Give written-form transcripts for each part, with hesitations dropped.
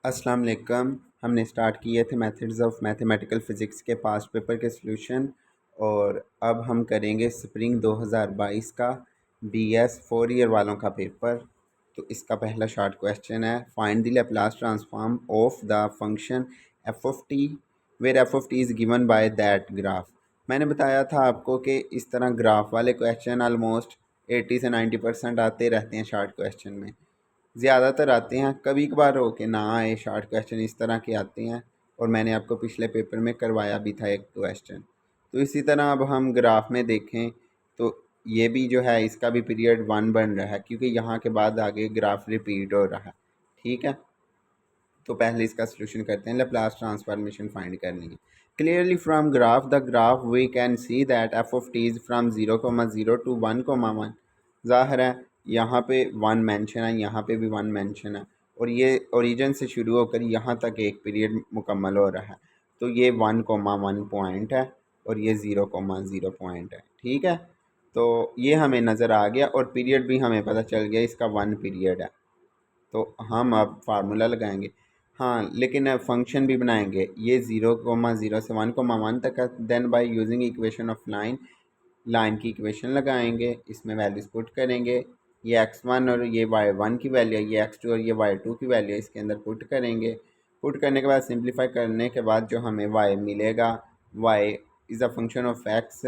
अस्सलाम वालेकुम। हमने स्टार्ट किए थे मेथड्स ऑफ मैथमेटिकल फ़िज़िक्स के पास्ट पेपर के सॉल्यूशन और अब हम करेंगे स्प्रिंग 2022 का बीएस 4 ईयर वालों का पेपर। तो इसका पहला शॉर्ट क्वेश्चन है, find the Laplace transform of the function F of T where F of T is given by that graph. मैंने बताया था आपको कि इस तरह ग्राफ वाले क्वेश्चन ऑलमोस्ट 80 से 90% आते रहते हैं शॉर्ट क्वेश्चन में। ज़्यादातर आते हैं, कभी कभार हो के ना आए शॉर्ट क्वेश्चन इस तरह के आते हैं। और मैंने आपको पिछले पेपर में करवाया भी था एक क्वेश्चन। तो इसी तरह अब हम ग्राफ में देखें तो ये भी जो है इसका भी पीरियड 1 बन रहा है क्योंकि यहाँ के बाद आगे ग्राफ रिपीट हो रहा है। ठीक है, तो पहले इसका सोल्यूशन करते हैं। लैप्लास ट्रांसफॉर्मेशन फाइंड करनी है। Clearly from graph the graph we can see that F of T is from 0,0 to 1,1। ज़ाहिर है यहाँ पे 1 मेंशन है, यहाँ पे भी 1 मेंशन है और ये ओरिजिन से शुरू होकर यहाँ तक एक पीरियड मुकम्मल हो रहा है। तो ये 1,1 पॉइंट है और ये 0,0 पॉइंट है। ठीक है, तो ये हमें नज़र आ गया और पीरियड भी हमें पता चल गया, इसका 1 पीरियड है। तो हम अब फार्मूला लगाएंगे। हाँ, लेकिन फंक्शन भी बनाएंगे। ये 0,0 से 1,1 तक है। Then by using equation of line, line की इक्वेशन लगाएंगे, इसमें वैल्यूज़ पुट करेंगे। ये x1 और ये y1 की वैल्यू है, ये x2 और ये y2 की वैल्यू है, इसके अंदर पुट करेंगे। पुट करने के बाद सिंप्लीफाई करने के बाद जो हमें y मिलेगा, y is a function of x,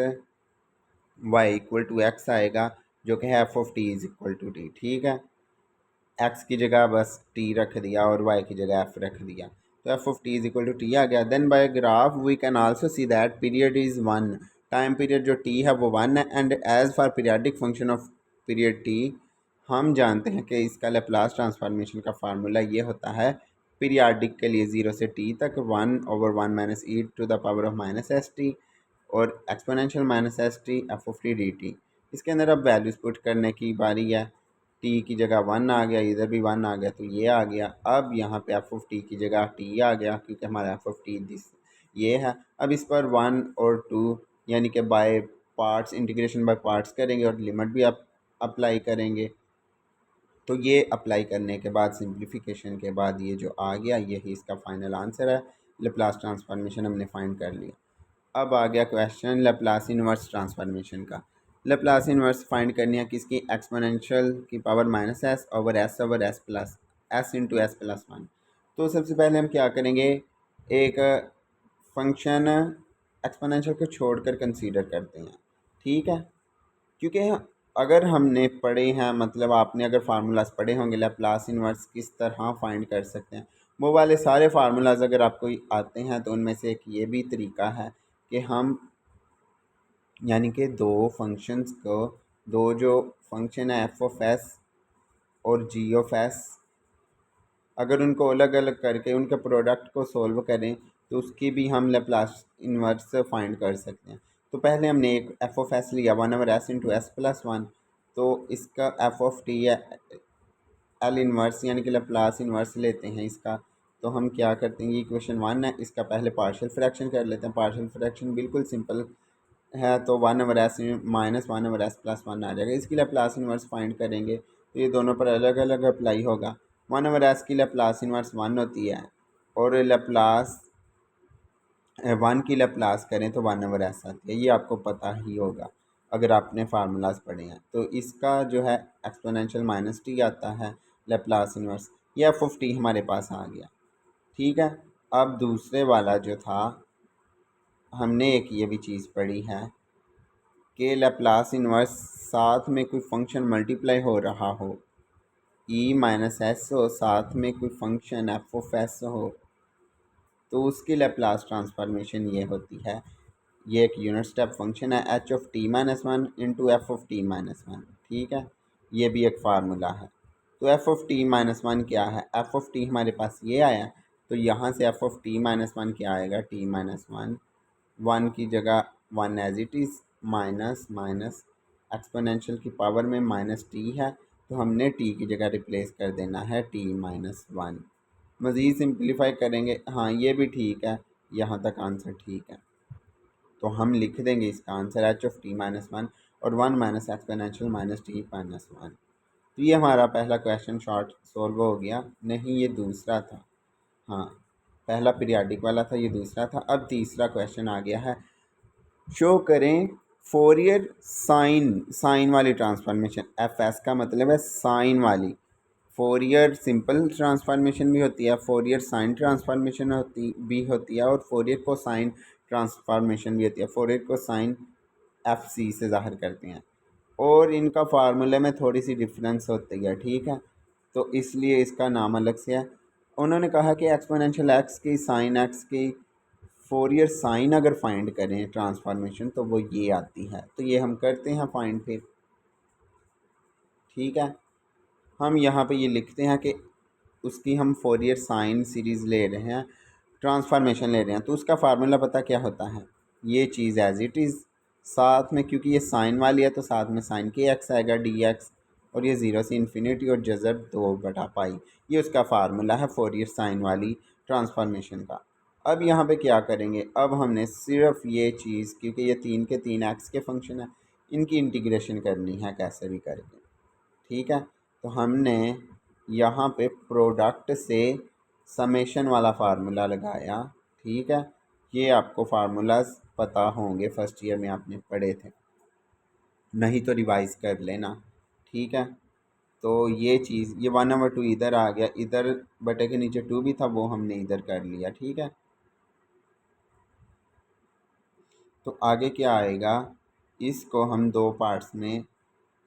y equal to x आएगा जो कि है F of T is equal to T. ठीक है, एक्स की जगह बस टी रख दिया और वाई की जगह एफ रख दिया, तो F of T is equal to T आ गया। Then by graph we can also see that period is 1, time period जो टी है वो 1 है। And as for periodic function of period T, हम जानते हैं कि इसका लैप्लास ट्रांसफॉर्मेशन का फार्मूला ये होता है पीरियाडिक के लिए 0 से टी तक 1/1 minus e to the power of minus s t और exponential minus s t f of t d t. इसके अंदर अब वैल्यूज़ पुट करने की बारी है। टी की जगह 1 आ गया, इधर भी 1 आ गया, तो ये आ गया। अब यहाँ पे एफ ऑफ टी की जगह टी आ गया क्योंकि हमारा एफ ऑफ टी दिस ये है। अब इस पर 1 और 2 यानी कि by parts, integration by parts करेंगे और लिमिट भी अप्लाई करेंगे। तो ये अप्लाई करने के बाद सिंप्लीफिकेशन के बाद ये जो आ गया, यही इसका फाइनल आंसर है। लैप्लास ट्रांसफॉर्मेशन हमने फाइंड कर लिया। अब आ गया क्वेश्चन लैप्लास इनवर्स ट्रांसफॉर्मेशन का। लैप्लास इनवर्स फाइंड करनी है किसकी, एक्सपोनेंशियल की power minus S over S plus S into S plus 1। तो सबसे पहले हम क्या करेंगे, एक फंक्शन एक्सपोनेंशियल को छोड़कर कंसीडर करते हैं। ठीक है, क्योंकि अगर हमने पढ़े हैं, मतलब आपने अगर फार्मूलाज पढ़े होंगे लैप्लास इनवर्स किस तरह फाइंड कर सकते हैं, वो वाले सारे फार्मूलाज अगर आपको आते हैं तो उनमें से एक ये भी तरीका है कि हम यानी कि दो फंक्शंस को, दो जो फंक्शन है एफ ऑफ एस और जी ऑफ एस, अगर उनको अलग अलग करके उनके प्रोडक्ट को सोल्व करें तो उसकी भी हम लैप्लास इन्वर्स फाइंड कर सकते हैं। तो पहले हमने एक एफ ऑफ एस लिया 1/s इंटू एस प्लस 1, तो इसका एफ ऑफ टी है एल इन्वर्स यानी कि लैप्लास इन्वर्स लेते हैं इसका। तो हम क्या करते हैं, ये इक्वेशन 1 है, इसका पहले पार्शियल फ्रैक्शन कर लेते हैं। पार्शियल फ्रैक्शन बिल्कुल सिंपल है, तो 1/s माइनस 1/s प्लस 1 आ जाएगा। इसकी लैप्लास इन्वर्स फाइंड करेंगे तो ये दोनों पर अलग अलग अप्लाई होगा। 1/s की लैप्लास इन्वर्स 1 होती है और लैप्लास 1 की लैप्लास करें तो 1/s आती है, ये आपको पता ही होगा अगर आपने फार्मूलाज पढ़े हैं। तो इसका जो है एक्सपोनेंशियल माइनस टी आता है लैप्लास इन्वर्स, ये एफ ऑफ टी हमारे पास आ गया। ठीक है, अब दूसरे वाला जो था, हमने एक ये भी चीज़ पढ़ी है कि लैप्लास इन्वर्स साथ में कोई फंक्शन मल्टीप्लाई हो रहा हो, ई माइनस एस हो, साथ में कोई फंक्शन एफ ऑफ एस हो, तो उसकी लैप्लास ट्रांसफॉर्मेशन ये होती है। ये एक यूनिट स्टेप फंक्शन है H of T minus 1 into F of T minus 1। ठीक है, ये भी एक फार्मूला है। तो एफ ऑफ टी माइनस 1 क्या है, एफ ऑफ टी हमारे पास ये आया, तो यहाँ से एफ ऑफ टी माइनस 1 क्या आएगा, टी माइनस 1, 1 की जगह 1 as it is, minus minus exponential की पावर में माइनस टी है, तो हमने टी की जगह रिप्लेस कर देना है टी माइनस 1। मज़ीद सिंप्लीफाई करेंगे, हाँ ये भी ठीक है, यहाँ तक आंसर ठीक है। तो हम लिख देंगे इसका answer H of T minus 1 और 1 minus exponential minus T minus 1। तो ये हमारा पहला क्वेश्चन शॉर्ट सॉल्व हो गया। नहीं, ये दूसरा था। हाँ, पहला पीरियाडिक वाला था, ये दूसरा था। अब तीसरा क्वेश्चन आ गया है, शो करें फोरियर साइन वाली ट्रांसफॉर्मेशन। एफ एस का मतलब है साइन वाली। फोरियर सिंपल ट्रांसफॉर्मेशन भी होती है, फोरियर साइन ट्रांसफॉर्मेशन भी होती है, और फोरियर को साइन ट्रांसफॉर्मेशन भी होती है। फोरियर को साइन एफ सी से ज़ाहिर करते हैं, और इनका फार्मूले में थोड़ी सी डिफरेंस होती है, ठीक है, तो इसलिए इसका नाम अलग से है। उन्होंने कहा कि एक्सपोनेंशियल एक्स की साइन एक्स की फोरियर साइन अगर फाइंड करें ट्रांसफॉर्मेशन, तो वो ये आती है। तो ये हम करते हैं फाइंड फिर, ठीक है। हम यहाँ पे ये लिखते हैं कि उसकी हम फोरियर साइन सीरीज़ ले रहे हैं, ट्रांसफॉर्मेशन ले रहे हैं, तो उसका फार्मूला पता क्या होता है, ये चीज़ एज इट इज़, साथ में क्योंकि ये साइन वाली है तो साथ में साइन के एक्स आएगा डी एक्स, और ये ज़ीरो से इन्फिनिटी और जज़र 2/पाई, ये उसका फार्मूला है फोरियर साइन वाली ट्रांसफॉर्मेशन का। अब यहाँ पे क्या करेंगे, अब हमने सिर्फ ये चीज़, क्योंकि ये तीन के तीन एक्स के फंक्शन है, इनकी इंटीग्रेशन करनी है कैसे भी करके, ठीक है। तो हमने यहाँ पे प्रोडक्ट से समेशन वाला फार्मूला लगाया, ठीक है। ये आपको फार्मूलाज पता होंगे, फर्स्ट ईयर में आपने पढ़े थे, नहीं तो रिवाइज कर लेना, ठीक है। तो ये चीज़, ये 1/2 इधर आ गया, इधर बटे के नीचे 2 भी था, वो हमने इधर कर लिया, ठीक है। तो आगे क्या आएगा, इसको हम दो पार्ट्स में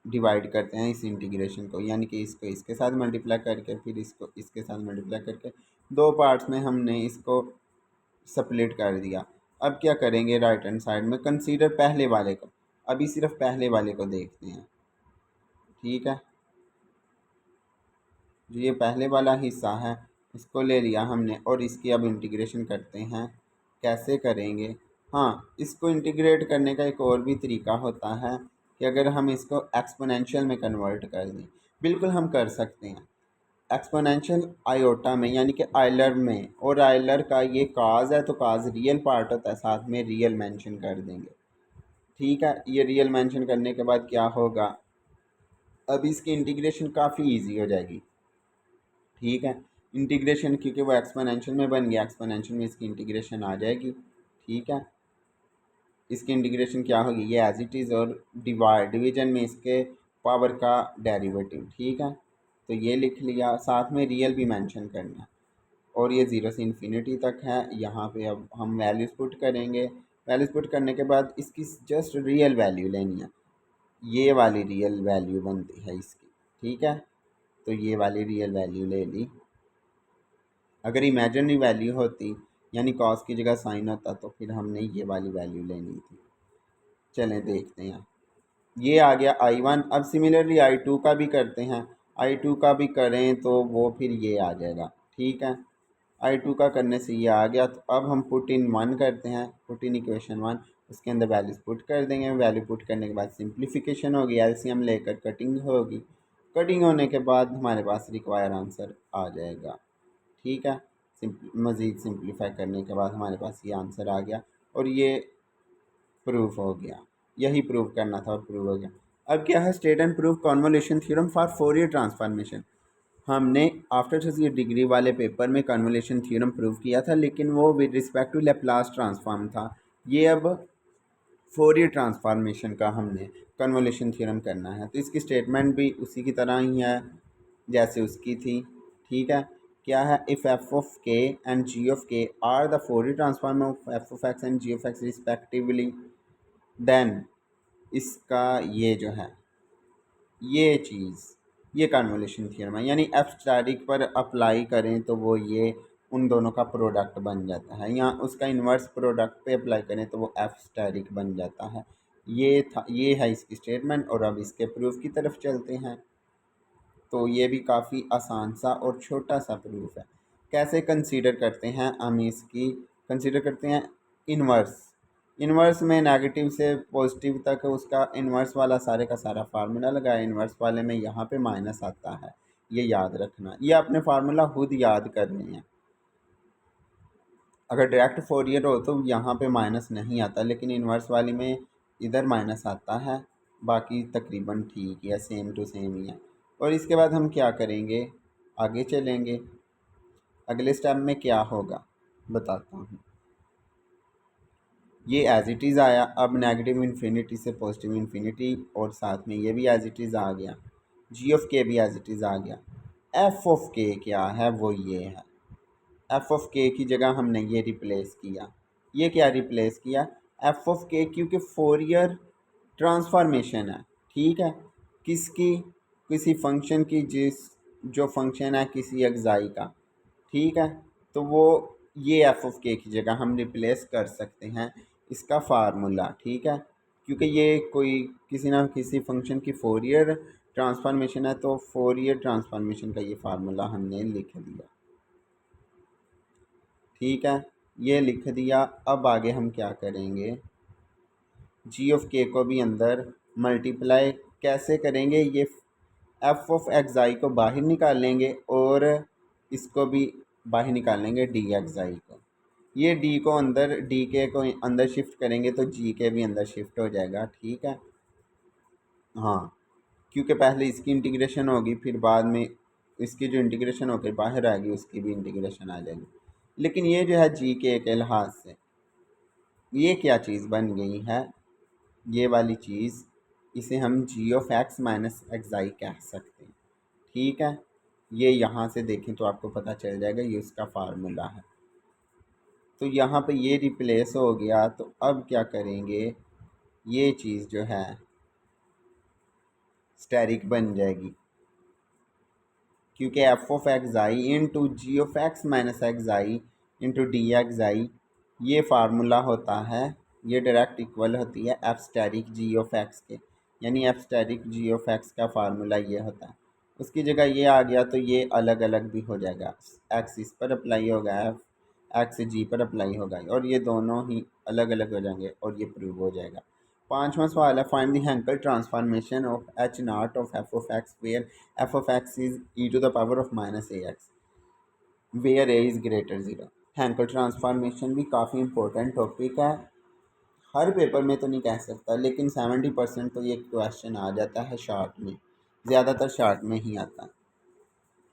डिवाइड करते हैं इस इंटीग्रेशन को, यानी कि इसको इसके साथ मल्टीप्लाई करके फिर इसको इसके साथ मल्टीप्लाई करके दो पार्ट्स में हमने इसको स्प्लिट कर दिया। अब क्या करेंगे, राइट हैंड साइड में कंसीडर पहले वाले को, अभी सिर्फ पहले वाले को देखते हैं, ठीक है। जो ये पहले वाला हिस्सा है इसको ले लिया हमने, और इसकी अब इंटीग्रेशन करते हैं। कैसे करेंगे, हाँ, इसको इंटीग्रेट करने का एक और भी तरीका होता है कि अगर हम इसको एक्सपोनेंशियल में कन्वर्ट कर दें, बिल्कुल हम कर सकते हैं एक्सपोनेंशियल आयोटा में, यानी कि आइलर में, और आइलर का ये काज है तो काज रियल पार्ट होता है, साथ में रियल मेंशन कर देंगे, ठीक है। ये रियल मेंशन करने के बाद क्या होगा, अब इसकी इंटीग्रेशन काफ़ी इजी हो जाएगी, ठीक है। इंटीग्रेशन क्योंकि वो एक्सपोनेंशियल में बन गया, एक्सपोनेंशियल में इसकी इंटीग्रेशन आ जाएगी, ठीक है। इसकी इंटीग्रेशन क्या होगी, ये एज इट इज़, और डिवीजन में इसके पावर का डेरिवेटिव, ठीक है। तो ये लिख लिया, साथ में रियल भी मेंशन करना, और ये ज़ीरो से इन्फिनिटी तक है। यहाँ पे अब हम वैल्यूज़ पुट करेंगे, वैल्यूज़ पुट करने के बाद इसकी जस्ट रियल वैल्यू लेनी है, ये वाली रियल वैल्यू बनती है इसकी, ठीक है। तो ये वाली रियल वैल्यू ले ली। अगर इमेजिनरी वैल्यू होती, यानी कॉस की जगह साइन होता, तो फिर हमने ये वाली वैल्यू लेनी थी। चलें देखते हैं, ये आ गया I1। अब सिमिलरली I2 का भी करते हैं, I2 का भी करें तो वो फिर ये आ जाएगा, ठीक है। I2 का करने से ये आ गया, तो अब हम पुट इन 1 करते हैं, पुट इन इक्वेशन 1, उसके अंदर वैल्यूज पुट कर देंगे। वैल्यू पुट करने के बाद सिंप्लीफिकेशन होगी, एलसीएम लेकर कटिंग होगी, कटिंग होने के बाद हमारे पास रिक्वायर आंसर आ जाएगा, ठीक है। मज़ीद सिंप्लीफाई करने के बाद हमारे पास ये आंसर आ गया, और ये प्रूफ हो गया। यही प्रूव करना था और प्रूव हो गया। अब क्या है, state and prove convolution theorem for Fourier transformation. हमने आफ्टर डिग्री वाले पेपर में कन्वोल्यूशन थ्योरम प्रूव किया था, लेकिन वो with respect to Laplace transform था। ये अब फोरियर ट्रांसफॉर्मेशन का हमने कन्वोल्यूशन थ्योरम करना है, तो इसकी स्टेटमेंट भी उसी की तरह ही है जैसे उसकी थी, ठीक है। क्या है, if F of K and G of K are the Fourier transform of F of X and G of X respectively, then इसका ये जो है, ये चीज़, ये कन्वोल्यूशन थ्योरम है, यानी एफ स्टैटिक पर अप्लाई करें तो वो ये उन दोनों का प्रोडक्ट बन जाता है, या उसका इन्वर्स प्रोडक्ट पे अप्लाई करें तो वो एफ स्टैटिक बन जाता है। ये था, ये है इसकी स्टेटमेंट। और अब इसके प्रूफ की तरफ चलते हैं। तो ये भी काफ़ी आसान सा और छोटा सा प्रूफ है। कैसे कंसीडर करते हैं हम इसकी, कंसीडर करते हैं इन्वर्स। इन्वर्स में नेगेटिव से पॉजिटिव तक उसका इन्वर्स वाला सारे का सारा फार्मूला लगाया, इन्वर्स वाले में यहाँ पे माइनस आता है, ये याद रखना। ये अपने फार्मूला खुद याद करने हैं। अगर डायरेक्ट फोरियर हो तो यहाँ पे माइनस नहीं आता, लेकिन इन्वर्स वाली में इधर माइनस आता है। बाकी तकरीबन ठीक है, सेम टू सेम ही है। और इसके बाद हम क्या करेंगे, आगे चलेंगे। अगले स्टेप में क्या होगा बताता हूँ। ये एज इट इज़ आया, अब नेगेटिव इन्फिनिटी से पॉजिटिव इन्फिनिटी और साथ में ये भी एज इट इज़ आ गया, जी ऑफ के भी एज इट इज़ आ गया। एफ ऑफ के क्या है, वो ये है, एफ ऑफ के की जगह हमने ये रिप्लेस किया। ये क्या रिप्लेस किया, एफ ऑफ के, क्योंकि फोरियर ट्रांसफॉर्मेशन है, ठीक है, किसकी, किसी फंक्शन की, जिस जो फंक्शन है किसी एग्जाई का, ठीक है, तो वो ये एफ ऑफ के की जगह हम रिप्लेस कर सकते हैं इसका फार्मूला, ठीक है, क्योंकि ये कोई किसी ना किसी फंक्शन की फोरियर ट्रांसफॉर्मेशन है, तो फोरियर ट्रांसफॉर्मेशन का ये फार्मूला हमने लिख दिया, ठीक है, ये लिख दिया। अब आगे हम क्या करेंगे, जी ऑफ के को भी अंदर मल्टीप्लाई कैसे करेंगे, ये एफ ऑफ एक्स आई को बाहर निकाल लेंगे और इसको भी बाहर निकाल लेंगे डी एक्स आई को। ये डी को अंदर, डी के को अंदर शिफ्ट करेंगे तो जी के भी अंदर शिफ्ट हो जाएगा, ठीक है। हाँ, क्योंकि पहले इसकी इंटीग्रेशन होगी, फिर बाद में इसकी जो इंटीग्रेशन होकर बाहर आएगी उसकी भी इंटीग्रेशन आ जाएगी। लेकिन ये जो है जी के लिहाज से ये क्या चीज़ बन गई है, ये वाली चीज़, इसे हम जी ऑफ एक्स माइनस एक्स आई कह सकते हैं, ठीक है। ये यहाँ से देखें तो आपको पता चल जाएगा, ये उसका फार्मूला है। तो यहाँ पे ये रिप्लेस हो गया, तो अब क्या करेंगे, ये चीज़ जो है स्टेरिक बन जाएगी, क्योंकि F of X I into G of X minus X I into D X I, ये फार्मूला होता है, ये डायरेक्ट इक्वल होती है F asterisk G of X के, यानी F asterisk G of X का फार्मूला ये होता है। उसकी जगह ये आ गया तो ये अलग अलग भी हो जाएगा, एक्स इस पर अप्लाई होगा, एफ एक्स जी पर अप्लाई होगा, और ये दोनों ही अलग अलग हो जाएंगे और ये प्रूव हो जाएगा। पांचवा सवाल है, find the Hankel transformation of H not of F of X where F of x is E to the power of minus A X where A is greater zero. Hankel transformation भी काफ़ी important topic है, हर paper में तो नहीं कह सकता, लेकिन 70% तो ये क्वेश्चन आ जाता है शॉर्ट में, ज़्यादातर शॉर्ट में ही आता है।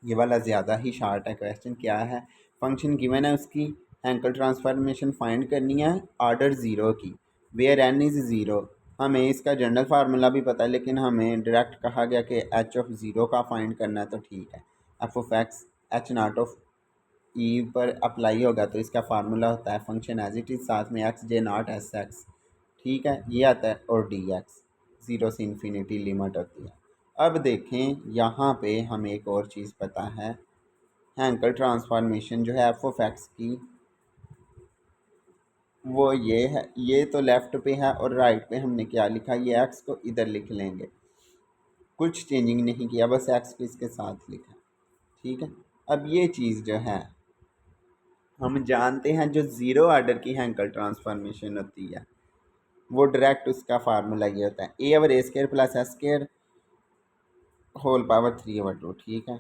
ये वाला ज़्यादा ही शार्ट है क्वेश्चन। क्या है, फंक्शन गिवन है, उसकी हैंकल ट्रांसफॉर्मेशन फाइंड करनी है ऑर्डर ज़ीरो की, वेयर एन इज़ ज़ीरो। हमें इसका जनरल फार्मूला भी पता है, लेकिन हमें डायरेक्ट कहा गया कि एच ऑफ ज़ीरो का फाइंड करना है, तो ठीक है, F of X H not of E पर अप्लाई होगा तो इसका फार्मूला होता है फंक्शन एज इट इज़, साथ में x J not S x, ठीक है, ये आता है, और डी एक्स ज़ीरो से इन्फिनिटी लिमिट होती है। अब देखें यहाँ पे हमें एक और चीज़ पता है, हैंकल ट्रांसफॉर्मेशन जो है एफ ऑफ एक्स की, वो ये है, ये तो लेफ़्ट पे है और राइट पे हमने क्या लिखा, ये एक्स को इधर लिख लेंगे, कुछ चेंजिंग नहीं किया, बस एक्स को इसके साथ लिखा, ठीक है। अब ये चीज़ जो है हम जानते हैं, जो ज़ीरो ऑर्डर की हैंकल ट्रांसफॉर्मेशन होती है वो डायरेक्ट उसका फार्मूला ये होता है, A over A square plus S square whole power 3/2, ठीक है।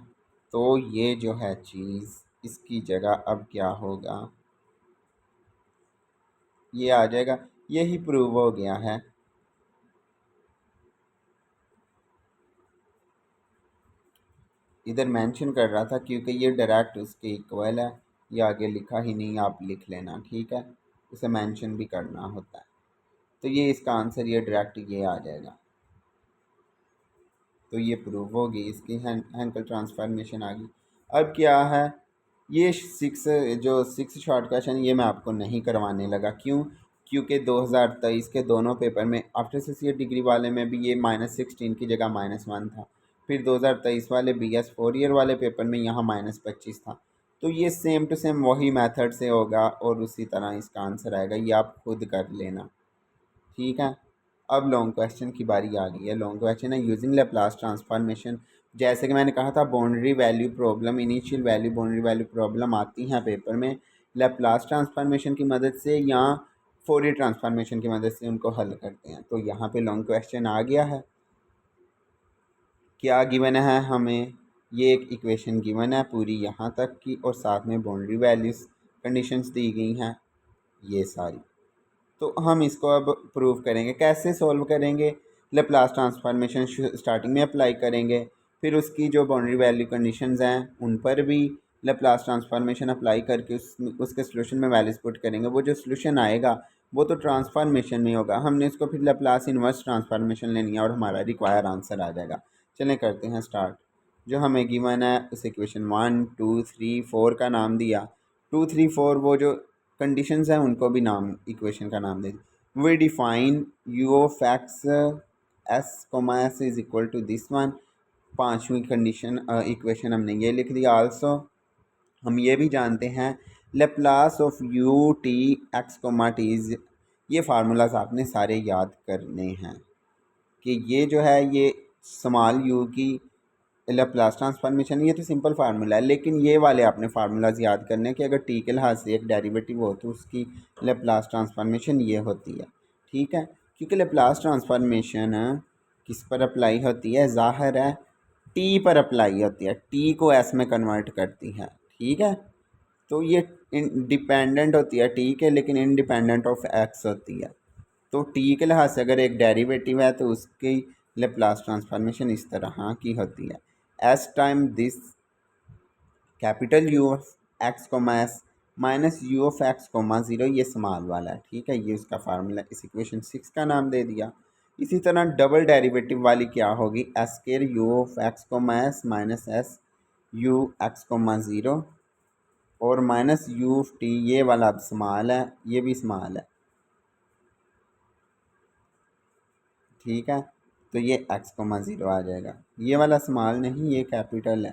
तो ये जो है चीज़, इसकी जगह अब क्या होगा, ये आ जाएगा, यही प्रूव हो गया है। इधर मेंशन कर रहा था क्योंकि ये डायरेक्ट उसके इक्वल है, ये आगे लिखा ही नहीं, आप लिख लेना, ठीक है, उसे मेंशन भी करना होता है। तो ये इसका आंसर, ये डायरेक्ट ये आ जाएगा, तो ये प्रूव होगी, इसकी हैंकल ट्रांसफॉर्मेशन आ गई। अब क्या है, ये सिक्स शॉर्ट क्वेश्चन ये मैं आपको नहीं करवाने लगा, क्यों, क्योंकि 2023 के दोनों पेपर में, आफ्टर एसोसिएट डिग्री वाले में भी ये -16 की जगह -1 था, फिर 2023 वाले BS 4 ईयर वाले पेपर में यहाँ -25 था। तो ये सेम टू सेम वही मेथड से होगा और उसी तरह इसका आंसर आएगा, ये आप खुद कर लेना, ठीक है। अब लॉन्ग क्वेश्चन की बारी आ गई है। लॉन्ग क्वेश्चन है, यूजिंग लेप्लास ट्रांसफॉर्मेशन, जैसे कि मैंने कहा था boundary value problem, initial value boundary value problem आती हैं पेपर में लेप्लास ट्रांसफॉर्मेशन की मदद से या फोरियर ट्रांसफॉर्मेशन की मदद से उनको हल करते हैं। तो यहाँ पे लॉन्ग क्वेश्चन आ गया है, क्या गिवन है हमें, ये एक इक्वेशन गिवन है पूरी यहाँ तक की, और साथ में बाउंड्री वैल्यूज़ कंडीशंस दी गई हैं ये सारी। तो हम इसको अब प्रूव करेंगे, कैसे सॉल्व करेंगे, लेप्लास ट्रांसफॉर्मेशन स्टार्टिंग में अप्लाई करेंगे, फिर उसकी जो बाउंड्री वैल्यू कंडीशंस हैं उन पर भी लेप्लास ट्रांसफॉर्मेशन अप्लाई करके उसके सोल्यूशन में वैल्यूज पुट करेंगे, वो जो सोल्यूशन आएगा वो तो ट्रांसफॉर्मेशन में होगा, हमने इसको फिर लेप्लास इन्वर्स ट्रांसफॉर्मेशन लेनी है और हमारा रिक्वायर आंसर आ जाएगा। चलें करते हैं स्टार्ट। जो हमें गिवन है उस इक्वेशन 1 2 3 4 का नाम दिया, 2 3 4 वो जो कंडीशंस हैं उनको भी नाम इक्वेशन का नाम दे। We define U of X S comma S is equal to this one, पाँचवीं कंडीशन इक्वेशन हमने ये लिख दिया। आल्सो हम ये भी जानते हैं Laplace of U T X comma T's, ये फार्मूलाज आपने सारे याद करने हैं कि ये जो है ये स्मॉल यू की लेप्लास ट्रांसफॉर्मेशन, ये तो सिंपल फार्मूला है, लेकिन ये वाले आपने फार्मूलाज याद करने हैं कि अगर टी के लिहाज से एक डेरिवेटिव हो तो उसकी लेप्लास ट्रांसफॉर्मेशन ये होती है। ठीक है, क्योंकि लेप्लास ट्रांसफॉर्मेशन किस पर अप्लाई होती है, ज़ाहिर है टी पर अप्लाई होती है, टी को एस में कन्वर्ट करती है। ठीक है, तो ये डिपेंडेंट होती है टी के, लेकिन इंडिपेंडेंट ऑफ एक्स होती है। तो टी के लिहाज से अगर एक डेरिवेटिव है तो उसकी लेप्लास ट्रांसफॉर्मेशन इस तरह की होती है, S times this capital U of x comma S minus U of x comma zero, ये स्मॉल वाला है। ठीक है, ये उसका फार्मूला, इस इक्वेशन 6 का नाम दे दिया। इसी तरह डबल डेरिवेटिव वाली क्या होगी, S square U of x comma S minus S U X comma zero और माइनस यू ऑफ टी, ये वाला अब स्मॉल है, ये भी स्मॉल है। ठीक है, तो ये एक्स कोमा ज़ीरो आ जाएगा, ये वाला स्मॉल नहीं, ये कैपिटल है।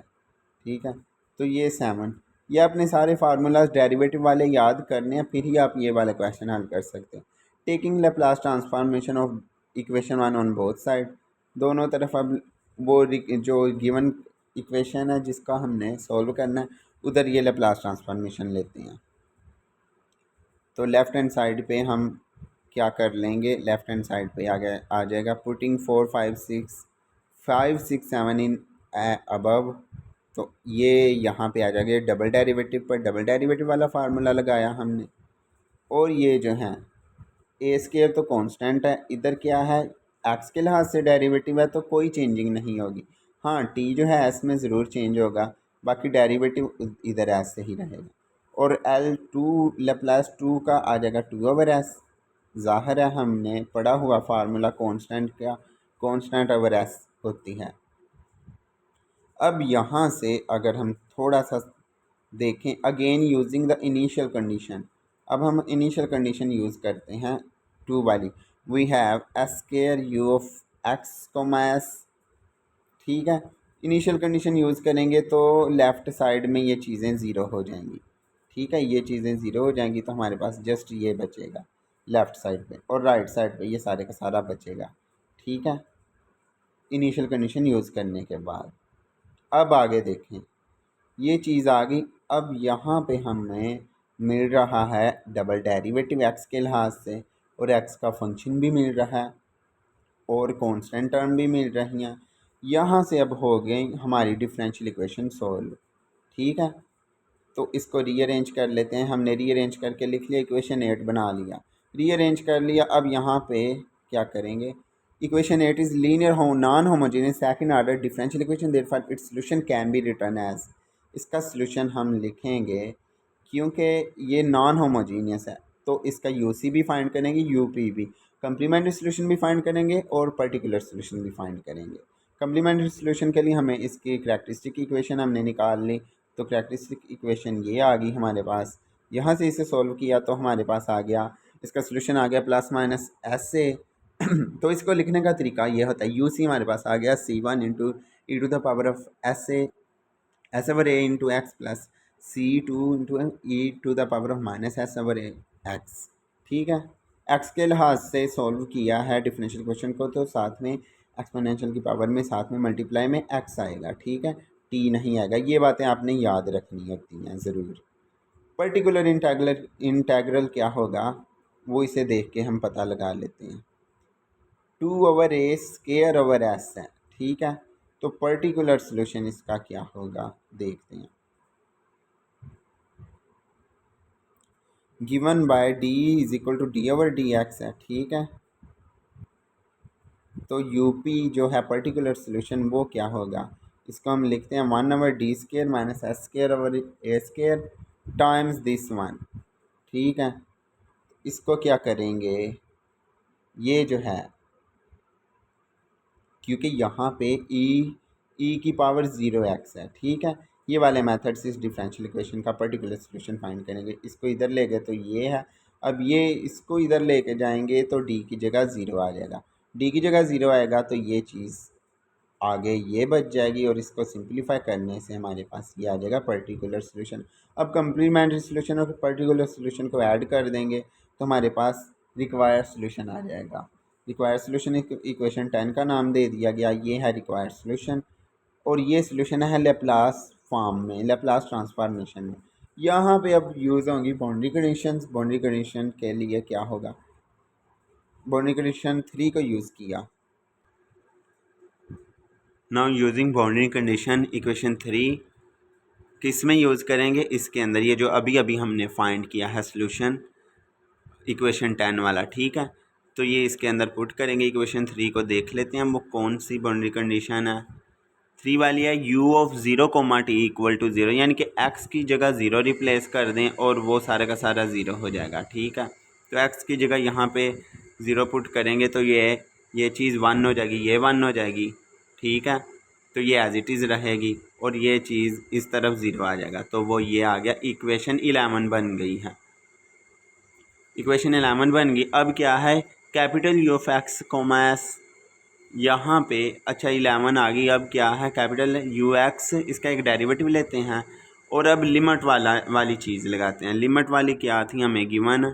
ठीक है, तो ये 7, ये अपने सारे फार्मूलाज डेरिवेटिव वाले याद करने हैं, फिर ही आप ये वाला क्वेश्चन हल कर सकते हैं। Taking Laplace transformation of equation 1 on both side, दोनों तरफ अब वो जो गिवन इक्वेशन है जिसका हमने सॉल्व करना है उधर ये लेप्लास ट्रांसफॉर्मेशन लेते हैं। तो लेफ़्ट हैंड साइड पे हम क्या कर लेंगे, लेफ़्ट हैंड साइड पे आ जाएगा पुटिंग 4 5 6 7 इन अबव, तो ये यहाँ पे आ जाएगा डबल डेरिवेटिव पर, डबल डेरिवेटिव वाला फार्मूला लगाया हमने। और ये जो है ए स्केयर तो कांस्टेंट है, इधर क्या है एक्स के लिहाज से डेरिवेटिव है तो कोई चेंजिंग नहीं होगी। हाँ, टी जो है एस में ज़रूर चेंज होगा, बाकी डेरिवेटिव इधर एस से ही रहेगा। और एल टू लेप्लास टू का आ जाएगा 2/s, ज़ाहिर है हमने पढ़ा हुआ फार्मूला कांस्टेंट का, कांस्टेंट ओवर एस होती है। अब यहाँ से अगर हम थोड़ा सा देखें, again using the initial condition, अब हम इनिशियल कंडीशन यूज़ करते हैं 2 वाली, we have S square U of x comma S. ठीक है, इनिशियल कंडीशन यूज़ करेंगे तो लेफ़्ट साइड में ये चीज़ें ज़ीरो हो जाएंगी। ठीक है, ये चीज़ें ज़ीरो हो जाएंगी तो हमारे पास जस्ट ये बचेगा लेफ़्ट साइड पे, और राइट साइड पे ये सारे का सारा बचेगा। ठीक है, इनिशियल कंडीशन यूज़ करने के बाद अब आगे देखें, ये चीज़ आ गई। अब यहाँ पे हमें मिल रहा है डबल डेरिवेटिव एक्स के लिहाज से, और एक्स का फंक्शन भी मिल रहा है और कांस्टेंट टर्म भी मिल रही हैं। यहाँ से अब हो गई हमारी डिफरेंशियल इक्वेशन सॉल्व। ठीक है, तो इसको रीअरेंज कर लेते हैं, हमने रीअरेंज करके लिख लिया, इक्वेशन 8 बना लिया, रीअरेंज कर लिया। अब यहाँ पे क्या करेंगे, equation 8 is linear non homogeneous second order differential equation, therefore its solution can be written as, इसका सॉल्यूशन हम लिखेंगे क्योंकि ये नॉन होमोजीनियस है तो इसका यूसी भी फाइंड करेंगे, यूपी भी, कम्प्लीमेंट्री सॉल्यूशन भी फाइंड करेंगे और पर्टिकुलर सॉल्यूशन भी फाइंड करेंगे। कम्प्लीमेंट्री सॉल्यूशन के लिए हमें इसकी करैक्टरिस्टिक इक्वेशन हमने निकाल ली, तो करैक्टरिस्टिक इक्वेशन ये आ गई हमारे पास। यहाँ से इसे सॉल्व किया तो हमारे पास आ गया, इसका सॉल्यूशन आ गया प्लस माइनस एस से। तो इसको लिखने का तरीका ये होता है, यू सी हमारे पास आ गया C1 into E to the power of S over A into X plus C2 into E to the power of minus S over A X. ठीक है, एक्स के लिहाज से सॉल्व किया है डिफरेंशियल क्वेश्चन को, तो साथ में एक्सपोनेंशियल की पावर में साथ में मल्टीप्लाई में एक्स आएगा। ठीक है, टी नहीं आएगा, ये बातें आपने याद रखनी होती हैं ज़रूर। पर्टिकुलर इंटेग्रल क्या होगा वो इसे देख के हम पता लगा लेते हैं, 2/a स्केयर ओवर एस है। ठीक है, तो पर्टिकुलर सॉल्यूशन इसका क्या होगा देखते हैं, given by D is equal to D over D X है। ठीक है, तो यूपी जो है पर्टिकुलर सॉल्यूशन वो क्या होगा, इसको हम लिखते हैं 1/d² minus s² over a² times this one. ठीक है, इसको क्या करेंगे, ये जो है क्योंकि यहाँ पे e की पावर 0x है, ठीक है, ये वाले मेथड से इस डिफरेंशियल इक्वेशन का पर्टिकुलर सोल्यूशन फाइंड करेंगे। इसको इधर ले गए तो ये है, अब ये इसको इधर लेके जाएंगे तो d की जगह 0 आ जाएगा, d की जगह 0 आएगा तो ये चीज़ आगे ये बच जाएगी और इसको सिंप्लीफाई करने से हमारे पास ये आ जाएगा पर्टिकुलर सोल्यूशन। अब कम्प्लीमेंट्री सोल्यूशन और पर्टिकुलर सोल्यूशन को ऐड कर देंगे तो हमारे पास रिक्वायर्ड सोल्यूशन आ जाएगा। रिक्वायर्ड सोल्यूशन इक्वेशन 10 का नाम दे दिया गया, ये है रिक्वायर्ड सोल्यूशन और ये सोल्यूशन है लेप्लास फॉर्म में, लेप्लास ट्रांसफॉर्मेशन में। यहाँ पे अब यूज़ होंगी बाउंड्री कंडीशंस। बाउंड्री कंडीशन के लिए क्या होगा, बाउंड्री कंडीशन 3 को यूज़ किया। Now using boundary condition equation 3 किस में यूज़ करेंगे, इसके अंदर ये जो अभी अभी हमने फाइंड किया है सोल्यूशन इक्वेशन 10 वाला, ठीक है, तो ये इसके अंदर पुट करेंगे। इक्वेशन 3 को देख लेते हैं वो कौन सी बाउंड्री कंडीशन है। 3 वाली है u of 0, t equal to 0, यानी कि x की जगह 0 रिप्लेस कर दें और वो सारा का सारा 0 हो जाएगा। ठीक है, तो x की जगह यहाँ पे 0 पुट करेंगे तो ये चीज़ 1 हो जाएगी, ये 1 हो जाएगी। ठीक है, तो ये एज इट इज़ रहेगी और ये चीज़ इस तरफ 0 आ जाएगा, तो वो ये आ गया, इक्वेशन 11 बन गई है। इक्वेशन 11 बन गई। अब क्या है, capital U of x comma s यहाँ पे, अच्छा 11 आ गई। अब क्या है, कैपिटल UX, इसका एक डेरिवेटिव लेते हैं और अब लिमिट वाली चीज़ लगाते हैं। लिमिट वाली क्या थी, हमें गिवन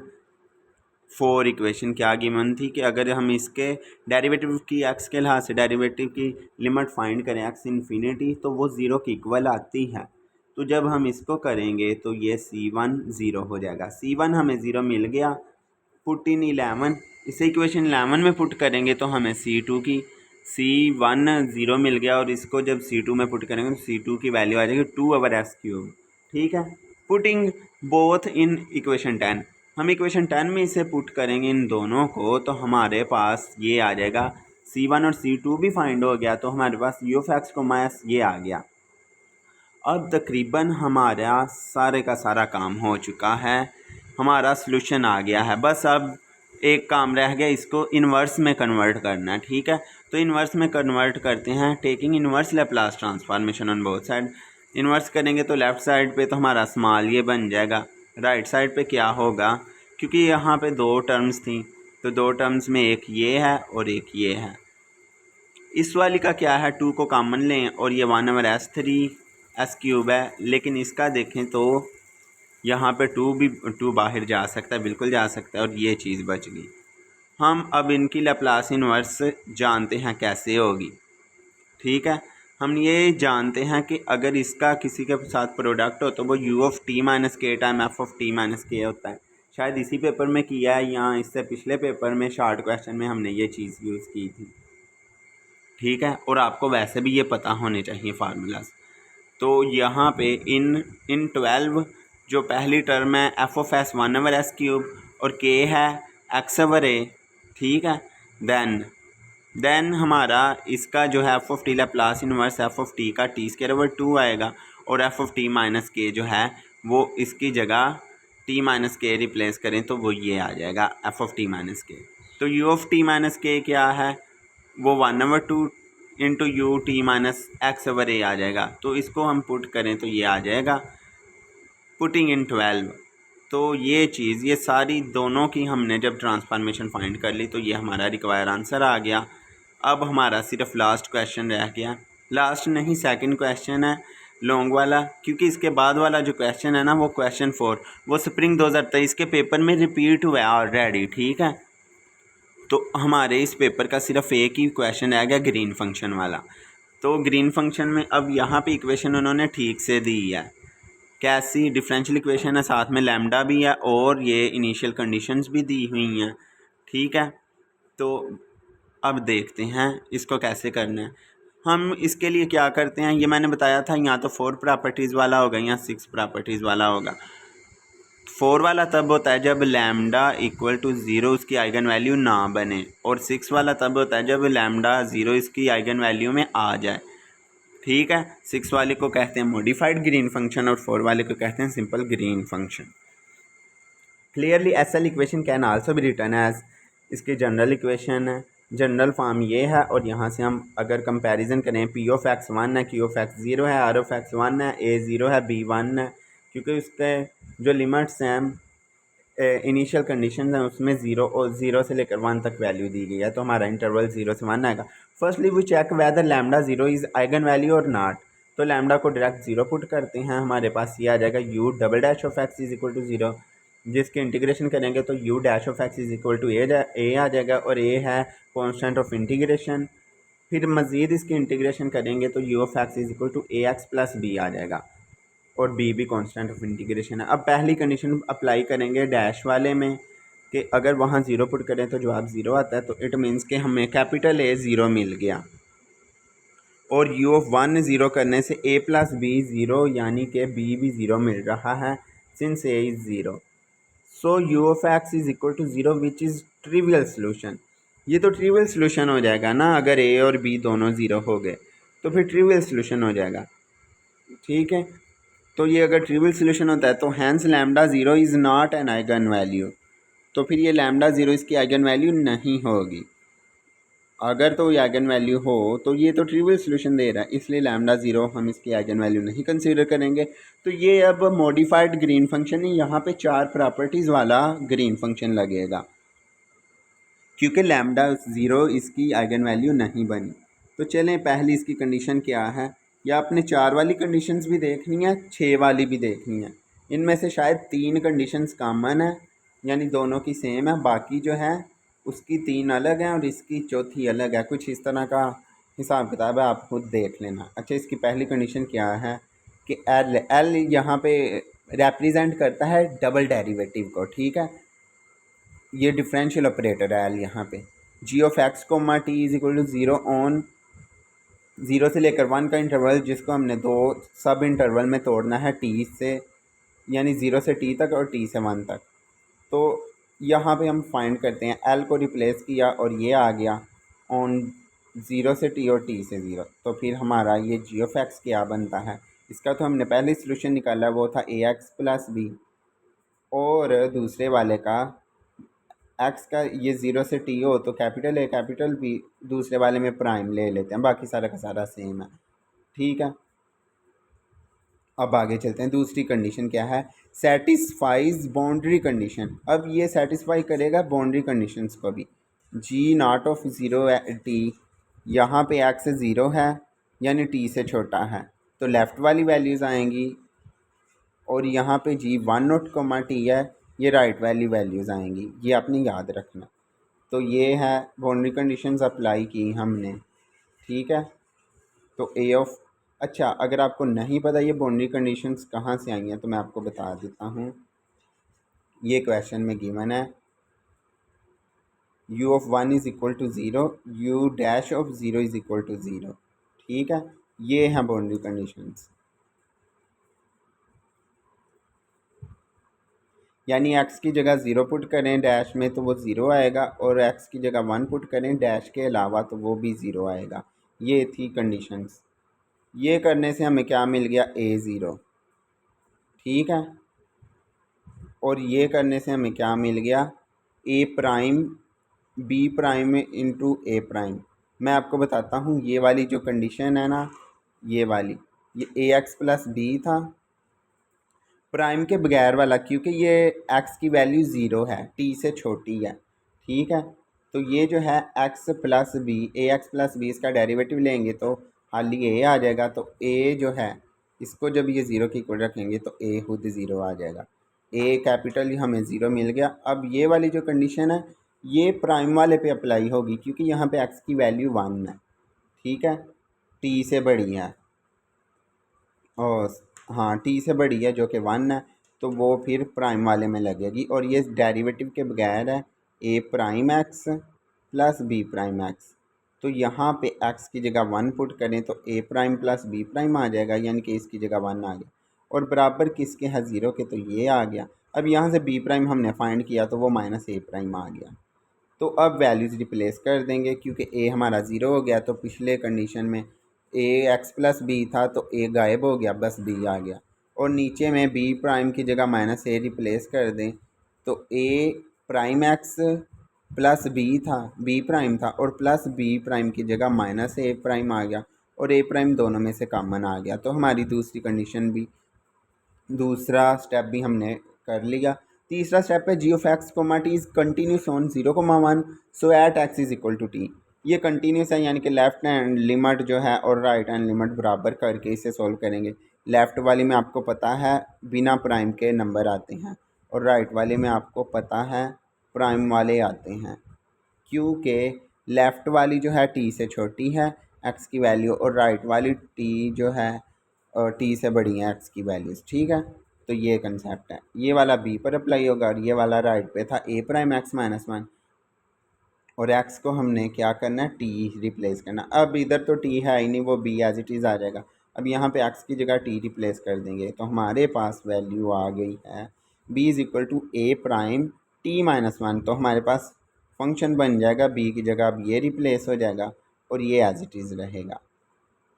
4 इक्वेशन क्या गिवन थी कि अगर हम इसके डेरिवेटिव की x के लिहाज से डेरिवेटिव की लिमिट फाइंड करें x इन्फिनिटी तो वो 0 की इक्वल आती है। तो जब हम इसको करेंगे तो ये C1 0 हो जाएगा। C1 हमें 0 मिल गया, पुट इन 11, इसे इक्वेशन 11 में पुट करेंगे तो हमें C1 0 मिल गया और इसको जब C2 में पुट करेंगे तो C2 की वैल्यू आ जाएगी 2/s³। ठीक है, पुटिंग बोथ इन इक्वेशन 10, हम इक्वेशन 10 में इसे पुट करेंगे इन दोनों को तो हमारे पास ये आ जाएगा। C1 और C2 भी फाइंड हो गया तो हमारे पास U ऑफ x को माइनस ये आ गया। अब तकरीबन हमारा सारे का सारा काम हो चुका है, हमारा सॉल्यूशन आ गया है। बस अब एक काम रह गया, इसको इन्वर्स में कन्वर्ट करना है। ठीक है, तो इन्वर्स में कन्वर्ट करते हैं, taking inverse Laplace transformation on both side. Inverse करेंगे तो लेफ़्ट साइड पे तो हमारा स्मॉल ये बन जाएगा, राइट साइड पे क्या होगा, क्योंकि यहाँ पे 2 टर्म्स थी तो 2 टर्म्स में एक ये है और एक ये है। इस वाली का क्या है, 2 को कॉमन लें और ये 1/s³ है, लेकिन इसका देखें तो यहाँ पे 2 बाहर जा सकता है, बिल्कुल जा सकता है और ये चीज़ बच गई। हम अब इनकी लैप्लास इन्वर्स जानते हैं कैसे होगी। ठीक है, हम ये जानते हैं कि अगर इसका किसी के साथ प्रोडक्ट हो तो वो u ऑफ t माइनस के time f of t minus के होता है। शायद इसी पेपर में किया है या इससे पिछले पेपर में शॉर्ट क्वेश्चन में हमने ये चीज़ यूज़ की थी। ठीक है, और आपको वैसे भी ये पता होने चाहिए फार्मूलाज। तो यहाँ पे इन 12 जो पहली टर्म है f ऑफ s 1/s³ और k है x/a। ठीक है, देन हमारा इसका जो है f of t Laplace inverse f of t का t²/2 आएगा और f of t minus k जो है वो इसकी जगह t माइनस के रिप्लेस करें तो वो ये आ जाएगा f ऑफ t माइनस के। तो u ऑफ t माइनस के क्या है, वो 1/2 into U T minus x/a आ जाएगा। तो इसको हम पुट करें तो ये आ जाएगा, पुटिंग इन 12। तो ये चीज़, ये सारी दोनों की हमने जब ट्रांसफॉर्मेशन फाइंड कर ली तो ये हमारा रिक्वायर आंसर आ गया। अब हमारा सिर्फ लास्ट क्वेश्चन रह गया, लास्ट नहीं सेकंड क्वेश्चन है लॉन्ग वाला, क्योंकि इसके बाद वाला जो क्वेश्चन है ना वो क्वेश्चन 4 वो स्प्रिंग 2023 के पेपर में रिपीट हुआ है ऑलरेडी। ठीक है, तो हमारे इस पेपर का सिर्फ एक ही क्वेश्चन रह गया ग्रीन फंक्शन वाला। तो ग्रीन फंक्शन में अब यहाँ पे इक्वेशन उन्होंने ठीक से दी है, कैसी, डिफरेंशियल इक्वेशन है, साथ में लैम्डा भी है और ये इनिशियल कंडीशंस भी दी हुई हैं। ठीक है, तो अब देखते हैं इसको कैसे करना है। हम इसके लिए क्या करते हैं, ये मैंने बताया था या तो 4 प्रॉपर्टीज़ वाला होगा या 6 प्रॉपर्टीज़ वाला होगा। 4 वाला तब होता है जब लैम्डा इक्वल टू 0 उसकी आइगन वैल्यू ना बने, और 6 वाला तब होता है जब लैम्डा 0 इसकी आइगन वैल्यू में आ जाए। ठीक है। 6 वाले को कहते हैं मॉडिफाइड ग्रीन फंक्शन और 4 वाले को कहते हैं simple Green function. Clearly SL equation can also be written as, इसकी जनरल इक्वेशन है, जनरल फॉर्म ये है। और यहाँ से हम अगर कंपैरिजन करें, पी ऑफ एक्स 1 है, क्यू ऑफ एक्स 0 है, आर ऑफ एक्स 1 है, ए 0 है, बी 1 है, क्योंकि उसके जो लिमिट्स हैं इनिशियल कंडीशन है उसमें 0 और 0 से लेकर 1 तक वैल्यू दी गई है, तो हमारा इंटरवल 0 से 1 आएगा। Firstly we check whether lambda 0 is eigen value or not, तो लैम्डा को डायरेक्ट 0 पुट करते हैं, हमारे पास ये आ जाएगा u double dash of x is equal to 0, जिसके इंटीग्रेशन करेंगे तो u dash of x is equal to a आ जाएगा, और ए है कॉन्स्टेंट ऑफ इंटीग्रेशन। फिर मज़ीद इसकी इंटीग्रेशन करेंगे तो u of x is equal to a x plus b आ जाएगा, और बी भी कांस्टेंट ऑफ इंटीग्रेशन है। अब पहली कंडीशन अप्लाई करेंगे डैश वाले में कि अगर वहाँ ज़ीरो पुट करें तो जवाब ज़ीरो आता है, तो इट मीन्स कि हमें कैपिटल ए ज़ीरो मिल गया, और यू ऑफ 1 ज़ीरो करने से ए प्लस बी ज़ीरो, यानी कि बी भी ज़ीरो मिल रहा है since A is zero. So U of X is equal to zero which is trivial solution. ये तो ट्रिवियल सोल्यूशन हो जाएगा ना, अगर ए और बी दोनों ज़ीरो हो गए तो फिर ट्रिवियल सोल्यूशन हो जाएगा। ठीक है, तो ये अगर ट्रिवियल सोल्यूशन होता है तो hence lambda zero is not an eigen value, तो फिर ये लैम्डा ज़ीरो इसकी आइगन वैल्यू नहीं होगी। अगर तो ये आइगन वैल्यू हो तो ये तो ट्रिवियल सोल्यूशन दे रहा है, इसलिए लैम्डा ज़ीरो हम इसकी आइगन वैल्यू नहीं कंसीडर करेंगे। तो ये अब मॉडिफाइड ग्रीन फंक्शन है, यहाँ पे 4 प्रॉपर्टीज़ वाला ग्रीन फंक्शन लगेगा, क्योंकि लैम्डा ज़ीरो इसकी आइगन वैल्यू नहीं बनी। तो चलें, पहली इसकी कंडीशन क्या है, या आपने 4 वाली कंडीशंस भी देखनी है, 6 वाली भी देखनी है। इनमें से शायद 3 कंडीशंस कॉमन है, यानी दोनों की सेम है, बाकी जो है उसकी 3 अलग हैं और इसकी चौथी अलग है। कुछ इस तरह का हिसाब किताब है, आप खुद देख लेना। अच्छा, इसकी पहली कंडीशन क्या है कि एल यहाँ पे रिप्रेजेंट करता है डबल डेरिवेटिव को। ठीक है, ये डिफरेंशियल ऑपरेटर है एल यहाँ पे। जी ऑफ एक्स को T is equal to 0 on 0 से लेकर 1 का इंटरवल, जिसको हमने 2 सब इंटरवल में तोड़ना है टी से, यानी 0 से टी तक और टी से 1 तक। तो यहाँ पे हम फाइंड करते हैं, एल को रिप्लेस किया और ये आ गया ऑन 0 से टी और टी से 0। तो फिर हमारा ये जी ऑफ एक्स क्या बनता है, इसका तो हमने पहले सोल्यूशन निकाला, वो था ए एक्स प्लस बी, और दूसरे वाले का एक्स का ये 0 से टी हो तो कैपिटल ए कैपिटल बी, दूसरे वाले में प्राइम ले लेते हैं, बाकी सारा का सारा सेम है। ठीक है, अब आगे चलते हैं। दूसरी कंडीशन क्या है, सेटिस्फाइज बाउंड्री कंडीशन। अब ये सेटिस्फाई करेगा बाउंड्री कंडीशंस को भी। जी नॉट ऑफ 0 टी, यहाँ पे एक्स 0 है यानी टी से छोटा है, तो लेफ़्ट वाली वैल्यूज़ आएंगी, और यहाँ पे जी 1 नॉट कोमा टी है, ये राइट वाली वैल्यूज़ आएंगी, ये आपने याद रखना। तो ये है बाउंड्री कंडीशंस अप्लाई की हमने। ठीक है, तो ए ऑफ, अच्छा अगर आपको नहीं पता ये बाउंड्री कंडीशंस कहाँ से आई हैं तो मैं आपको बता देता हूँ। ये क्वेश्चन में गिवन है u of 1 is equal to 0, u dash of 0 is equal to 0। ठीक है, ये हैं बाउंड्री कंडीशंस, यानी x की जगह 0 पुट करें डैश में तो वो 0 आएगा, और x की जगह 1 पुट करें डैश के अलावा तो वो भी 0 आएगा। ये थी कंडीशंस। ये करने से हमें क्या मिल गया, a0। ठीक है, और ये करने से हमें क्या मिल गया, a prime B prime into A prime. मैं आपको बताता हूँ, ये वाली जो कंडीशन है ना, ये वाली, ये ए एक्स प्लस बी था प्राइम के बगैर वाला, क्योंकि ये x की वैल्यू 0 है, t से छोटी है। ठीक है, तो ये जो है x प्लस बी, ए एक्स प्लस बी, इसका डेरिवेटिव लेंगे तो खाली a आ जाएगा, तो a जो है इसको जब ये 0 की इक्वल रखेंगे तो a खुद 0 आ जाएगा, a कैपिटल हमें 0 मिल गया। अब ये वाली जो कंडीशन है ये प्राइम वाले पे अप्लाई होगी, क्योंकि यहाँ पे x की वैल्यू 1 है। ठीक है, t से बड़ी है, और हाँ टी से बड़ी है जो कि 1 है, तो वो फिर प्राइम वाले में लगेगी, और ये डेरिवेटिव के बगैर है a prime x plus b prime x. तो यहाँ पे एक्स की जगह 1 पुट करें तो ए प्राइम प्लस बी प्राइम आ जाएगा, यानी कि इसकी जगह 1 आ गया, और बराबर किसके है 0 के, तो ये आ गया। अब यहाँ से बी प्राइम हमने फाइंड किया तो वो माइनस ए प्राइम आ गया। तो अब वैल्यूज़ रिप्लेस कर देंगे, क्योंकि ए हमारा 0 हो गया, तो पिछले कंडीशन में ए एक्स प्लस बी था तो ए गायब हो गया, बस बी आ गया। और नीचे में बी प्राइम की जगह माइनस ए रिप्लेस कर दें तो ए प्राइम एक्स प्लस बी था, बी प्राइम था, और प्लस बी प्राइम की जगह माइनस ए प्राइम आ गया और ए प्राइम दोनों में से कॉमन आ गया। तो हमारी दूसरी कंडीशन भी, दूसरा स्टेप भी हमने कर लिया। तीसरा स्टेप है g of x comma t is continuous on 0,1 so at x is equal to t. ये कंटिन्यूस है, यानी कि लेफ्ट हैंड लिमिट जो है और राइट हैंड लिमिट बराबर करके इसे सॉल्व करेंगे। लेफ़्ट वाली में आपको पता है बिना प्राइम के नंबर आते हैं और राइट वाले में आपको पता है प्राइम वाले आते हैं, क्योंकि लेफ़्ट वाली जो है टी से छोटी है एक्स की वैल्यू और राइट वाली टी जो है और टी से बड़ी है एक्स की वैल्यूज़। ठीक है, तो ये कंसेप्ट है। ये वाला बी पर अप्लाई होगा और ये वाला राइट पे था ए प्राइम एक्स माइनस वन, और एक्स को हमने क्या करना है, टी रिप्लेस करना। अब इधर तो टी है ही नहीं, वो बी एज इट इज़ आ जाएगा। अब यहाँ पे एक्स की जगह टी रिप्लेस कर देंगे तो हमारे पास वैल्यू आ गई है B is equal to A prime T minus one. तो हमारे पास फंक्शन बन जाएगा, बी की जगह अब ये रिप्लेस हो जाएगा और ये एज इट इज़ रहेगा।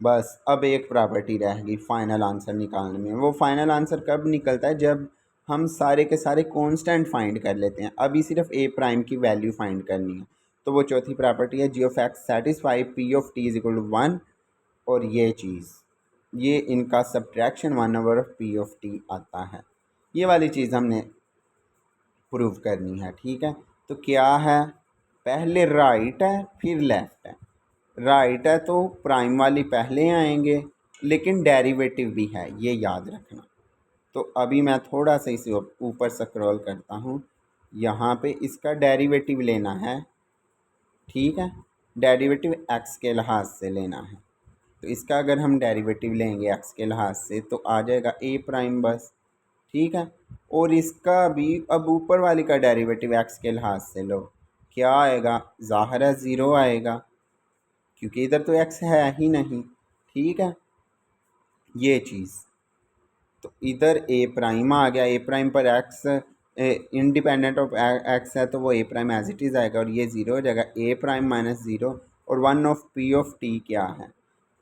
बस अब एक प्रॉपर्टी रहेगी फाइनल आंसर निकालने में। वो फाइनल आंसर कब निकलता है, जब हम सारे के सारे कांस्टेंट फाइंड कर लेते हैं। अभी सिर्फ ए प्राइम की वैल्यू फाइंड करनी है। तो वो चौथी प्रॉपर्टी है g of x satisfy p of T is equal to one, और ये चीज़, ये इनका subtraction one over of p of t आता है। ये वाली चीज़ हमने प्रूव करनी है। ठीक है, तो क्या है, पहले राइट है फिर लेफ़्ट है। राइट है तो प्राइम वाली पहले आएंगे, लेकिन डेरिवेटिव भी है, ये याद रखना। तो अभी मैं थोड़ा सा इसे ऊपर स्क्रॉल करता हूँ, यहाँ पे इसका डेरिवेटिव लेना है। ठीक है, डेरिवेटिव एक्स के लिहाज से लेना है। तो इसका अगर हम डेरिवेटिव लेंगे एक्स के लिहाज से तो आ जाएगा ए प्राइम बस। ठीक है, और इसका भी अब ऊपर वाली का डेरिवेटिव एक्स के लिहाज से लो, क्या आएगा, ज़ाहिर है ज़ीरो आएगा, क्योंकि इधर तो एक्स है ही नहीं। ठीक है, ये चीज़, तो इधर ए प्राइम आ गया, ए प्राइम पर एक्स इंडिपेंडेंट ऑफ एक्स है तो वो ए प्राइम एज इट इज़ आएगा और ये ज़ीरो हो जाएगा। ए प्राइम माइनस ज़ीरो और one of p of T क्या है,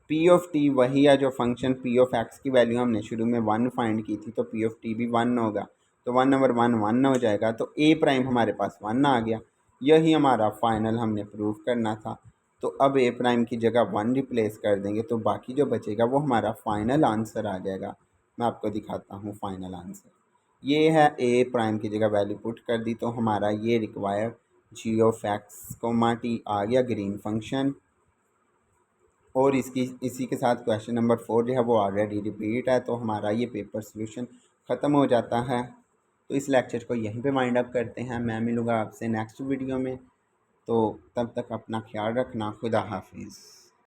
पी ऑफ टी वही है जो फंक्शन पी ऑफ एक्स की वैल्यू हमने शुरू में वन फाइंड की थी, तो पी ऑफ टी भी वन होगा। तो वन ओवर वन वन हो जाएगा, तो ए प्राइम हमारे पास वन आ गया। यही हमारा फाइनल हमने प्रूव करना था। तो अब ए प्राइम की जगह वन रिप्लेस कर देंगे तो बाकी जो बचेगा वो हमारा फाइनल आंसर आ जाएगा। मैं आपको दिखाता हूँ फाइनल आंसर। ये है ए प्राइम की जगह वैल्यू पुट कर दी तो हमारा ये required g of x comma t आ गया ग्रीन फंक्शन। और इसी के साथ क्वेश्चन नंबर 4 जो है वो ऑलरेडी रिपीट है, तो हमारा ये पेपर सोल्यूशन ख़त्म हो जाता है। तो इस लेक्चर को यहीं पे वाइंड अप करते हैं। मैं मिलूँगा आपसे नेक्स्ट वीडियो में, तो तब तक अपना ख्याल रखना। खुदा हाफिज़।